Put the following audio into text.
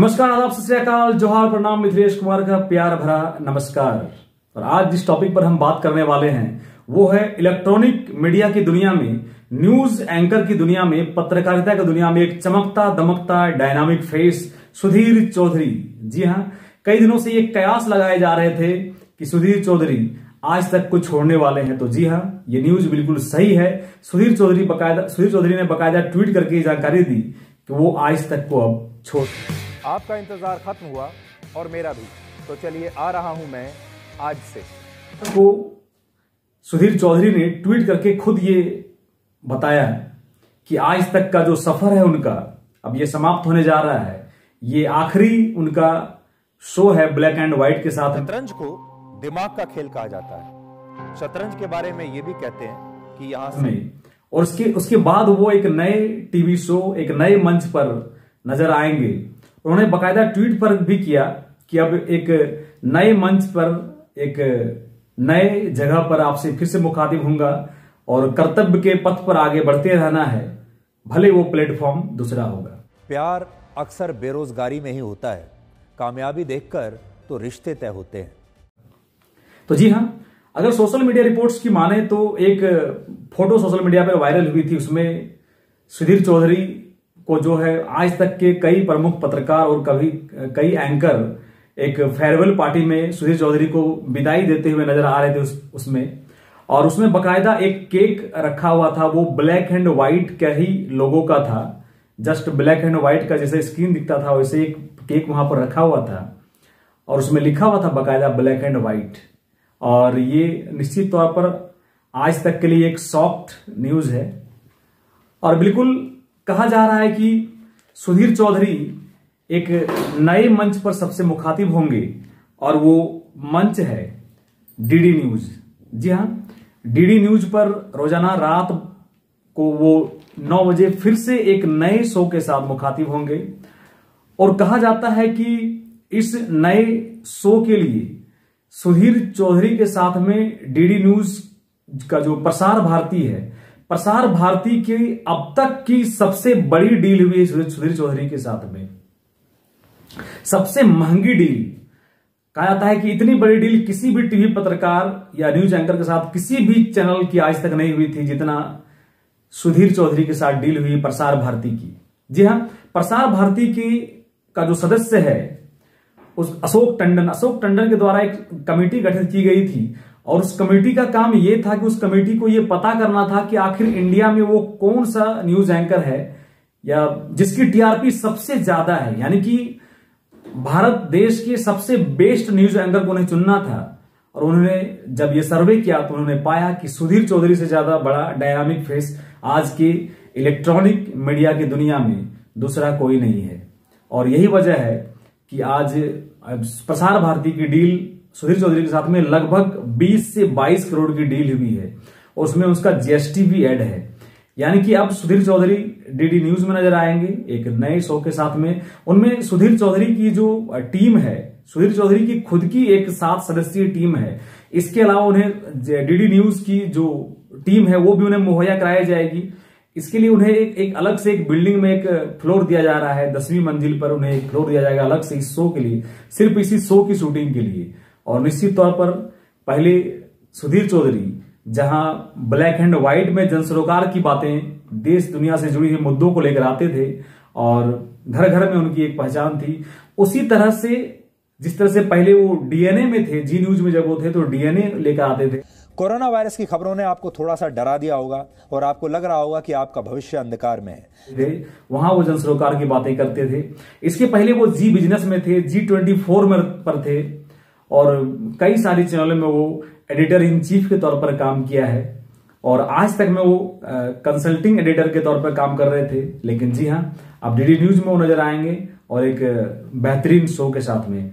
नमस्कार, आदाब, सत श्री अकाल, जोहार, प्रणाम। मिथिलेश कुमार का प्यार भरा नमस्कार। और आज जिस टॉपिक पर हम बात करने वाले हैं वो है इलेक्ट्रॉनिक मीडिया की दुनिया में, न्यूज एंकर की दुनिया में, पत्रकारिता की दुनिया में एक चमकता दमकता डायनामिक फेस सुधीर चौधरी। जी हां, कई दिनों से ये कयास लगाए जा रहे थे कि सुधीर चौधरी आज तक को छोड़ने वाले हैं। तो जी हां, ये न्यूज बिल्कुल सही है। सुधीर चौधरी ने बकायदा ट्वीट करके जानकारी दी कि वो आज तक को अब छोड़। आपका इंतजार खत्म हुआ और मेरा भी, तो चलिए आ रहा हूं मैं आज से। को सुधीर चौधरी ने ट्वीट करके खुद ये बताया कि आज तक का जो सफर है उनका अब ये समाप्त होने जा रहा है। ये आखिरी उनका शो है ब्लैक एंड व्हाइट के साथ। शतरंज को दिमाग का खेल कहा जाता है। शतरंज के बारे में ये भी कहते हैं कि यहां से और उसके बाद वो एक नए टीवी शो, एक नए मंच पर नजर आएंगे। उन्होंने बकायदा ट्वीट पर भी किया कि अब एक नए मंच पर, एक नए जगह पर आपसे फिर से मुखातिब होऊंगा और कर्तव्य के पथ पर आगे बढ़ते रहना है, भले वो प्लेटफॉर्म दूसरा होगा। प्यार अक्सर बेरोजगारी में ही होता है, कामयाबी देखकर तो रिश्ते तय होते हैं। तो जी हां, अगर सोशल मीडिया रिपोर्ट्स की माने तो एक फोटो सोशल मीडिया पर वायरल हुई थी। उसमें सुधीर चौधरी को जो है आज तक के कई प्रमुख पत्रकार और कई एंकर एक फेयरवेल पार्टी में सुधीर चौधरी को विदाई देते हुए नजर आ रहे थे उसमें। और उसमें बकायदा एक केक रखा हुआ था, वो ब्लैक एंड व्हाइट का ही लोगो का था। जस्ट ब्लैक एंड व्हाइट का जैसे स्क्रीन दिखता था वैसे एक केक वहां पर रखा हुआ था और उसमें लिखा हुआ था बकायदा ब्लैक एंड व्हाइट। और ये निश्चित तौर पर आज तक के लिए एक सॉफ्ट न्यूज है। और बिल्कुल कहा जा रहा है कि सुधीर चौधरी एक नए मंच पर सबसे मुखातिब होंगे और वो मंच है डीडी न्यूज। जी हां, डीडी न्यूज पर रोजाना रात को वो 9 बजे फिर से एक नए शो के साथ मुखातिब होंगे। और कहा जाता है कि इस नए शो के लिए सुधीर चौधरी के साथ में डीडी न्यूज का जो प्रसार भारती है, प्रसार भारती की अब तक की सबसे बड़ी डील हुई है सुधीर चौधरी के साथ में। सबसे महंगी डील कहा जाता है कि इतनी बड़ी डील किसी भी टीवी पत्रकार या न्यूज एंकर के साथ किसी भी चैनल की आज तक नहीं हुई थी जितना सुधीर चौधरी के साथ डील हुई प्रसार भारती की। जी हां, प्रसार भारती की का जो सदस्य है उस अशोक टंडन के द्वारा एक कमेटी गठित की गई थी। और उस कमेटी का काम यह था कि उस कमेटी को यह पता करना था कि आखिर इंडिया में वो कौन सा न्यूज एंकर है या जिसकी टीआरपी सबसे ज्यादा है, यानी कि भारत देश के सबसे बेस्ट न्यूज एंकर को उन्हें चुनना था। और उन्होंने जब ये सर्वे किया तो उन्होंने पाया कि सुधीर चौधरी से ज्यादा बड़ा डायनामिक फेस आज के इलेक्ट्रॉनिक मीडिया की दुनिया में दूसरा कोई नहीं है। और यही वजह है कि आज प्रसार भारती की डील सुधीर चौधरी के साथ में लगभग 20 से 22 करोड़ की डील हुई है और उसमें उसका जीएसटी भी ऐड है। यानी कि अब सुधीर चौधरी डीडी न्यूज में नजर आएंगे एक नए शो के साथ में। उनमें सुधीर चौधरी की जो टीम है, सुधीर चौधरी की खुद की एक 7 सदस्यीय टीम है। इसके अलावा उन्हें डीडी न्यूज की जो टीम है वो भी उन्हें मुहैया कराई जाएगी। इसके लिए उन्हें एक अलग से एक बिल्डिंग में एक फ्लोर दिया जा रहा है, 10वीं मंजिल पर उन्हें एक फ्लोर दिया जाएगा अलग से इस शो के लिए, सिर्फ इसी शो की शूटिंग के लिए। और निश्चित तौर पर पहले सुधीर चौधरी जहां ब्लैक एंड व्हाइट में जन सरोकार की बातें, देश दुनिया से जुड़ी हुई मुद्दों को लेकर आते थे और घर घर में उनकी एक पहचान थी, उसी तरह से जिस तरह से पहले वो डीएनए में थे, जी न्यूज में जब वो थे तो डीएनए लेकर आते थे। कोरोना वायरस की खबरों ने आपको थोड़ा सा डरा दिया होगा और आपको लग रहा होगा कि आपका भविष्य अंधकार में है। वहां वो जन सरोकार की बातें करते थे। इसके पहले वो जी बिजनेस में थे, G24 में पर थे और कई सारी चैनलों में वो एडिटर इन चीफ के तौर पर काम किया है। और आज तक में वो कंसल्टिंग एडिटर के तौर पर काम कर रहे थे। लेकिन जी हां, अब डीडी न्यूज में वो नजर आएंगे और एक बेहतरीन शो के साथ में।